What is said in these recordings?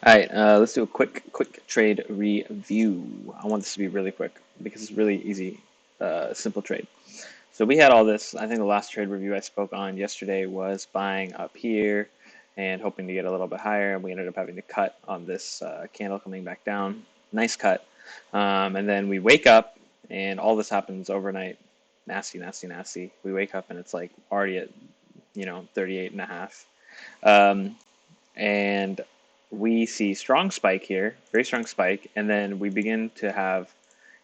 All right, let's do a quick trade review. I want this to be really quick because it's really easy, simple trade. So we had all this. I think the last trade review I spoke on yesterday was buying up here and hoping to get a little bit higher, and we ended up having to cut on this candle coming back down. Nice cut. And then we wake up, and all this happens overnight. Nasty, nasty, nasty. We wake up and it's like already at 38 and a half. And we see strong spike here, very strong spike, and then we begin to have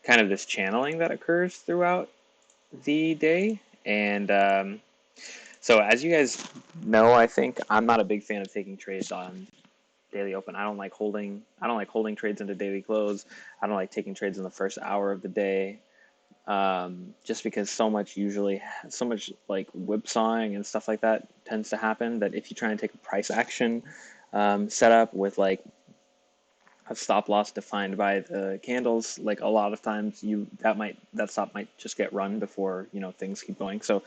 kind of this channeling that occurs throughout the day. And so as you guys know, I think I'm not a big fan of taking trades on daily open. I don't like holding trades into daily close. I don't like taking trades in the first hour of the day. Just because so much like whipsawing and stuff like that tends to happen that if you try and take a price action setup with like a stop loss defined by the candles, like a lot of times that stop might just get run before things keep going. So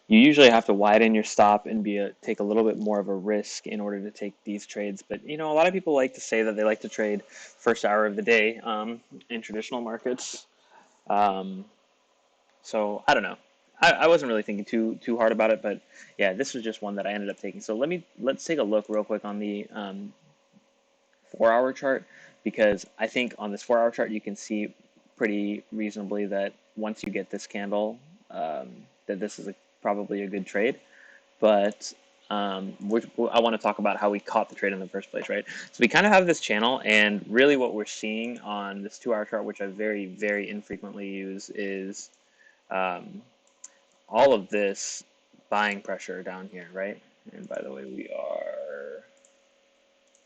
you usually have to widen your stop and take a little bit more of a risk in order to take these trades. But a lot of people like to say that they like to trade first hour of the day in traditional markets. Um, so I don't know. I wasn't really thinking too hard about it, but yeah, this was just one that I ended up taking. So let's take a look real quick on the 4 hour chart, because I think on this 4 hour chart you can see pretty reasonably that once you get this candle, that this is probably a good trade. But I want to talk about how we caught the trade in the first place, right? So we kind of have this channel, and really what we're seeing on this 2 hour chart, which I very, very infrequently use, is um, all of this buying pressure down here, right? And by the way,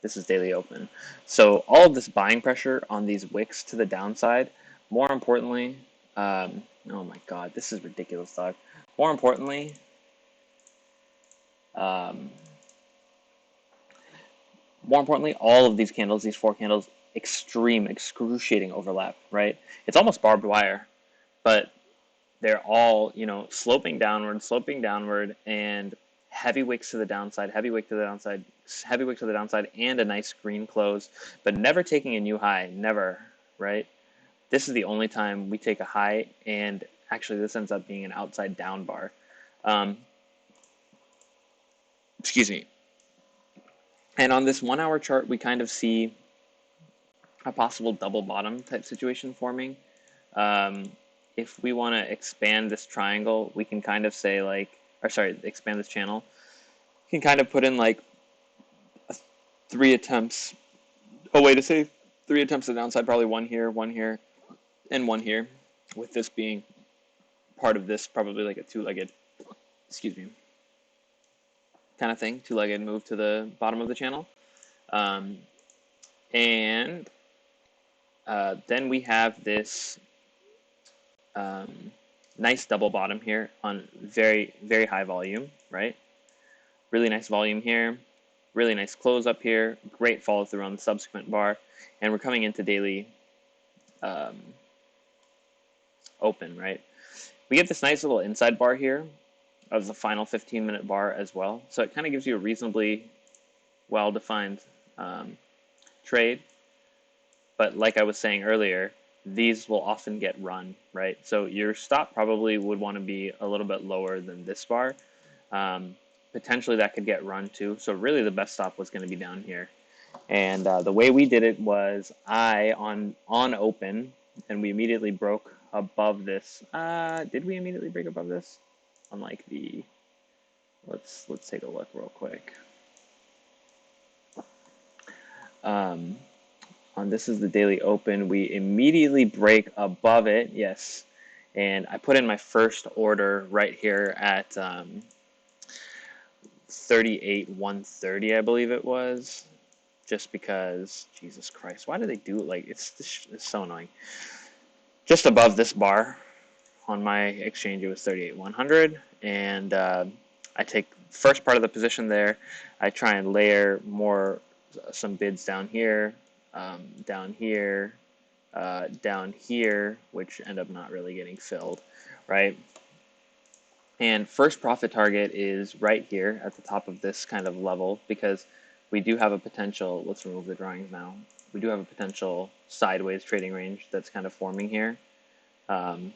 this is daily open. So all of this buying pressure on these wicks to the downside, more importantly, oh my God, this is ridiculous, dog. More importantly, um, all of these candles, these four candles, excruciating overlap, right? It's almost barbed wire, but they're all, sloping downward, and heavy wicks to the downside, heavy wick to the downside, heavy wick to the downside, and a nice green close, but never taking a new high, never, right? This is the only time we take a high, and actually this ends up being an outside down bar. Um, excuse me. And on this 1 hour chart, we kind of see a possible double bottom type situation forming. Um, if we want to expand this triangle, we can kind of say expand this channel. You can kind of put in like three attempts. Oh, way to say 3 attempts to the downside, probably one here, and one here, with this being part of this, probably like a two-legged, excuse me, kind of thing, two-legged move to the bottom of the channel. Um, and then we have this nice double bottom here on very, very high volume, right? Really nice volume here, really nice close up here, great follow through on the subsequent bar, and we're coming into daily open, right? We get this nice little inside bar here of the final 15-minute bar as well, so it kind of gives you a reasonably well-defined trade. But like I was saying earlier, these will often get run, right? So your stop probably would want to be a little bit lower than this bar. Potentially that could get run too. So really the best stop was going to be down here. And the way we did it was on open, and we immediately broke above this. Did we immediately break above this? On like the, let's take a look real quick. On this is the daily open, we immediately break above it, yes. And I put in my first order right here at 38,130, I believe it was, just because, Jesus Christ, why do they do it? Like, it's so annoying. Just above this bar on my exchange, it was 38,100, and I take first part of the position there. I try and layer some bids down here, down here, down here, which end up not really getting filled, right? And first profit target is right here at the top of this kind of level, because we do have a potential, let's remove the drawings now. We do have a potential sideways trading range that's kind of forming here um,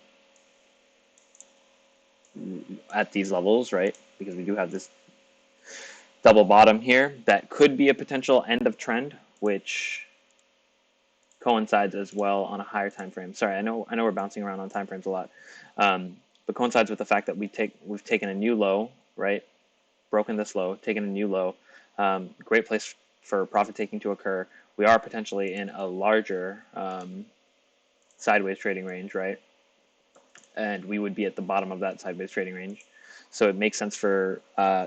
at these levels, right? Because we do have this double bottom here that could be a potential end of trend, which coincides as well on a higher time frame. Sorry, I know we're bouncing around on time frames a lot, but coincides with the fact that we've taken a new low, right? Broken this low, taken a new low. Great place for profit taking to occur. We are potentially in a larger sideways trading range, right? And we would be at the bottom of that sideways trading range. So it makes sense for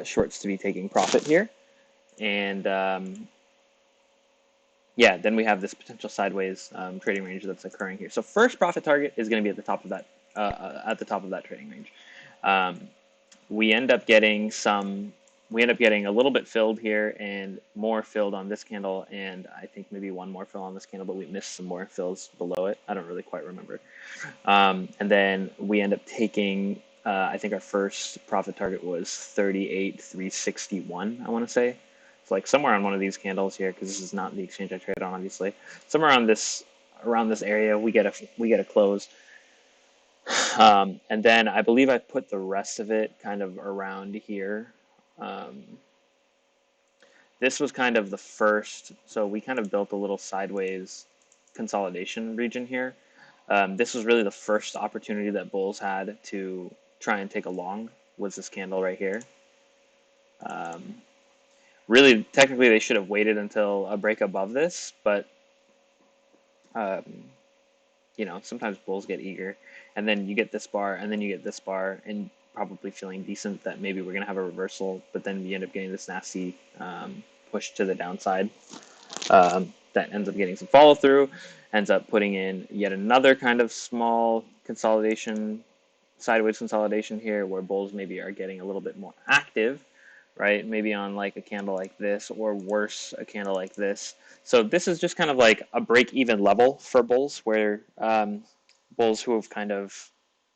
shorts to be taking profit here. And yeah, then we have this potential sideways trading range that's occurring here. So first profit target is going to be at the top of that trading range. We end up getting a little bit filled here and more filled on this candle, and I think maybe one more fill on this candle, but we missed some more fills below it. I don't really quite remember. And then we end up taking, I think our first profit target was 38,361, I want to say. It's like somewhere on one of these candles here, because this is not the exchange I trade on, obviously. Somewhere around this area, we get a close. And then I believe I put the rest of it kind of around here. This was kind of the first, so we kind of built a little sideways consolidation region here. This was really the first opportunity that bulls had to try and take a long, was this candle right here. Really, technically, they should have waited until a break above this, but sometimes bulls get eager, and then you get this bar, and then you get this bar, and probably feeling decent that maybe we're gonna have a reversal, but then we end up getting this nasty push to the downside that ends up getting some follow through, ends up putting in yet another kind of small consolidation, sideways consolidation here, where bulls maybe are getting a little bit more active, right? Maybe on like a candle like this, or worse, a candle like this. So this is just kind of like a break-even level for bulls, where bulls who have kind of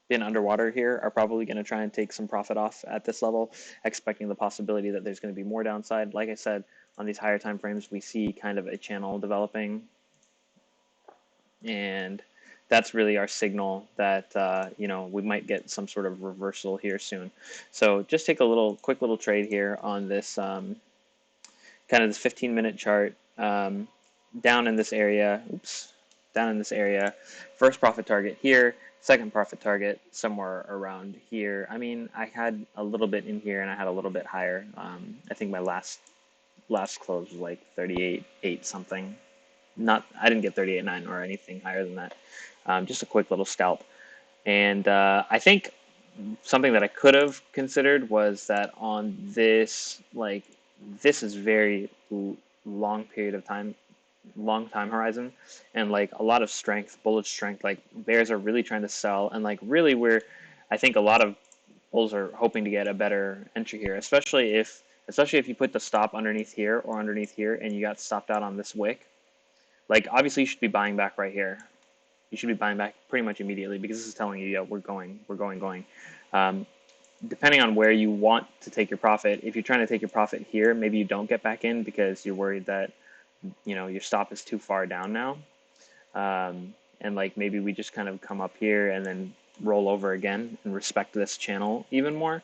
been underwater here are probably going to try and take some profit off at this level, expecting the possibility that there's going to be more downside. Like I said, on these higher time frames, we see kind of a channel developing, and that's really our signal that we might get some sort of reversal here soon. So just take a quick little trade here on this kind of this 15-minute chart, down in this area. Down in this area. First profit target here. Second profit target somewhere around here. I mean, I had a little bit in here, and I had a little bit higher. I think my last close was like 38.8 something. I didn't get 38.9 or anything higher than that. Just a quick little scalp. And I think something that I could have considered was that on this, this is very long period of time, long time horizon, and like a lot of strength, bullish strength. Like bears are really trying to sell, and like really I think a lot of bulls are hoping to get a better entry here, especially if you put the stop underneath here or underneath here, and you got stopped out on this wick. Like obviously you should be buying back right here. You should be buying back pretty much immediately, because this is telling you, yeah, we're going. Depending on where you want to take your profit, if you're trying to take your profit here, maybe you don't get back in because you're worried that your stop is too far down now, and like maybe we just kind of come up here and then roll over again and respect this channel even more.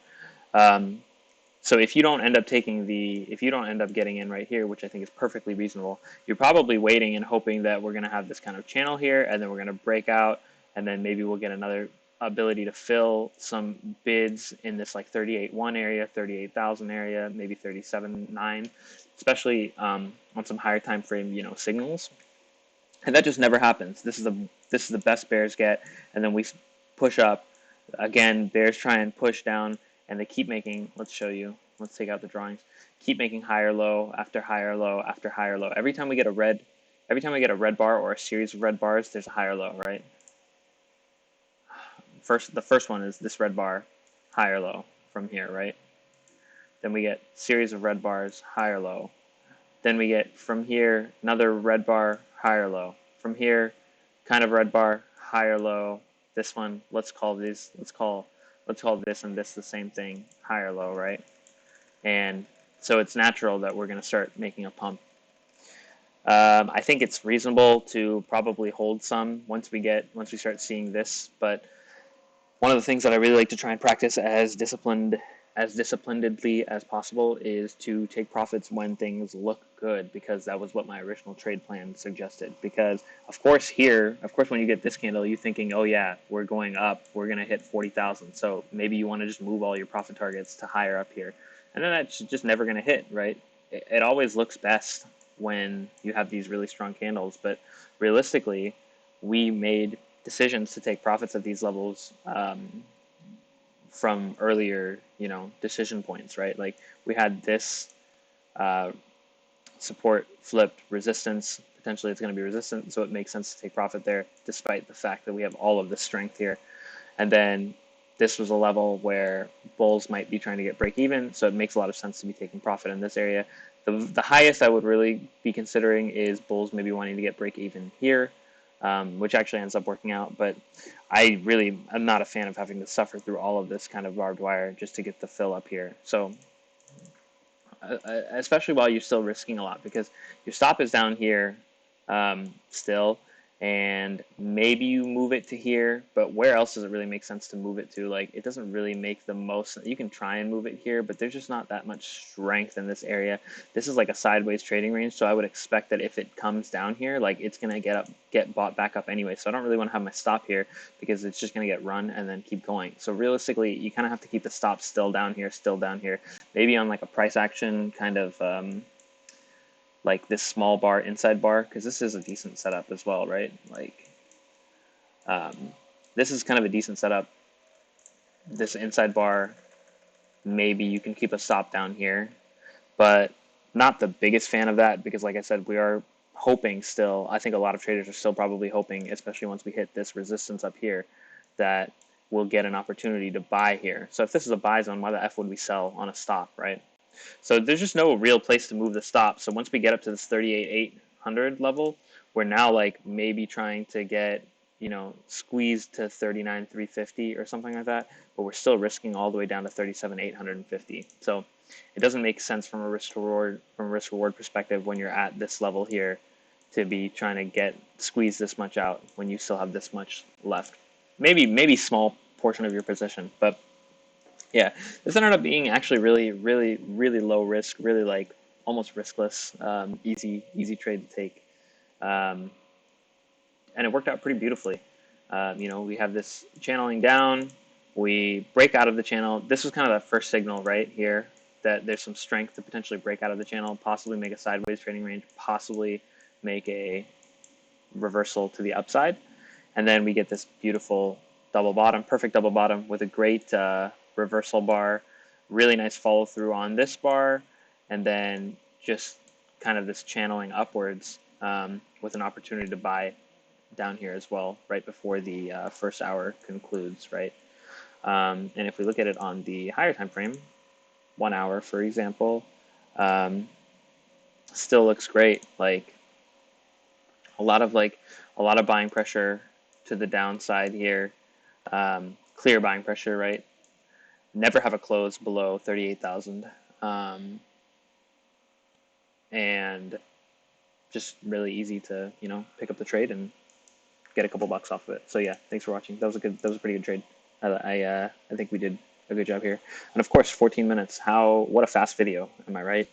So if you don't end up getting in right here, which I think is perfectly reasonable, you're probably waiting and hoping that we're going to have this kind of channel here, and then we're going to break out, and then maybe we'll get another ability to fill some bids in this like 38.1 area, 38,000 area, maybe 37.9, especially on some higher time frame signals. And that just never happens. This is the best bears get, and then we push up again. Bears try and push down, and they keep making. Let's show you. Let's take out the drawings. Keep making higher low after higher low after higher low. Every time we get a red bar or a series of red bars, there's a higher low, right? The first one is this red bar, higher low from here, right? Then we get series of red bars, higher low. Then we get from here another red bar, higher low. From here, kind of red bar, higher low. This one, let's call this and this the same thing, higher low, right? And So it's natural that we're going to start making a pump. I think it's reasonable to probably hold some once we start seeing this, but one of the things that I really like to try and practice as disciplinedly as possible is to take profits when things look good, because that was what my original trade plan suggested. Because of course when you get this candle, you're thinking, oh yeah, we're going up, we're gonna hit 40,000. So maybe you want to just move all your profit targets to higher up here, and then that's just never gonna hit, right? It always looks best when you have these really strong candles, but realistically, we made decisions to take profits at these levels from earlier, decision points, right? Like we had this uh, support flipped resistance. Potentially, it's going to be resistant, so it makes sense to take profit there, despite the fact that we have all of this strength here. And then this was a level where bulls might be trying to get break even, so it makes a lot of sense to be taking profit in this area. The highest I would really be considering is bulls maybe wanting to get break even here, which actually ends up working out. But I really am not a fan of having to suffer through all of this kind of barbed wire just to get the fill up here. So especially while you're still risking a lot, because your stop is down here still, and maybe you move it to here, but where else does it really make sense to move it to? Like, it doesn't really make the most. You can try and move it here, but there's just not that much strength in this area. This is like a sideways trading range, so I would expect that if it comes down here, like, it's gonna get bought back up anyway. So I don't really want to have my stop here, because it's just gonna get run and then keep going. So realistically, you kind of have to keep the stop still down here, maybe on like a price action kind of like this small bar, inside bar, because this is a decent setup as well, right? Like this is kind of a decent setup. This inside bar, maybe you can keep a stop down here, but not the biggest fan of that, because like I said, we are hoping still, I think a lot of traders are still probably hoping, especially once we hit this resistance up here, that we'll get an opportunity to buy here. So if this is a buy zone, why the F would we sell on a stop, right? So there's just no real place to move the stop. So once we get up to this 38,800 level, we're now like maybe trying to get, squeezed to 39,350 or something like that, but we're still risking all the way down to 37,850. So it doesn't make sense from a risk reward perspective when you're at this level here to be trying to squeeze this much out when you still have this much left. Maybe small portion of your position, but yeah, this ended up being actually really, really, really low risk, really like almost riskless, easy trade to take, and it worked out pretty beautifully. We have this channeling down, we break out of the channel. This was kind of the first signal right here that there's some strength to potentially break out of the channel, possibly make a sideways trading range, possibly make a reversal to the upside, and then we get this beautiful double bottom, perfect double bottom with a great reversal bar, really nice follow through on this bar, and then just kind of this channeling upwards with an opportunity to buy down here as well right before the first hour concludes, right? And if we look at it on the higher time frame, 1 hour for example, still looks great. Like a lot of buying pressure to the downside here, clear buying pressure, right? Never have a close below 38,000, and just really easy to pick up the trade and get a couple bucks off of it. So yeah, thanks for watching. That was a pretty good trade. I think we did a good job here, and of course 14 minutes. What a fast video, am I right?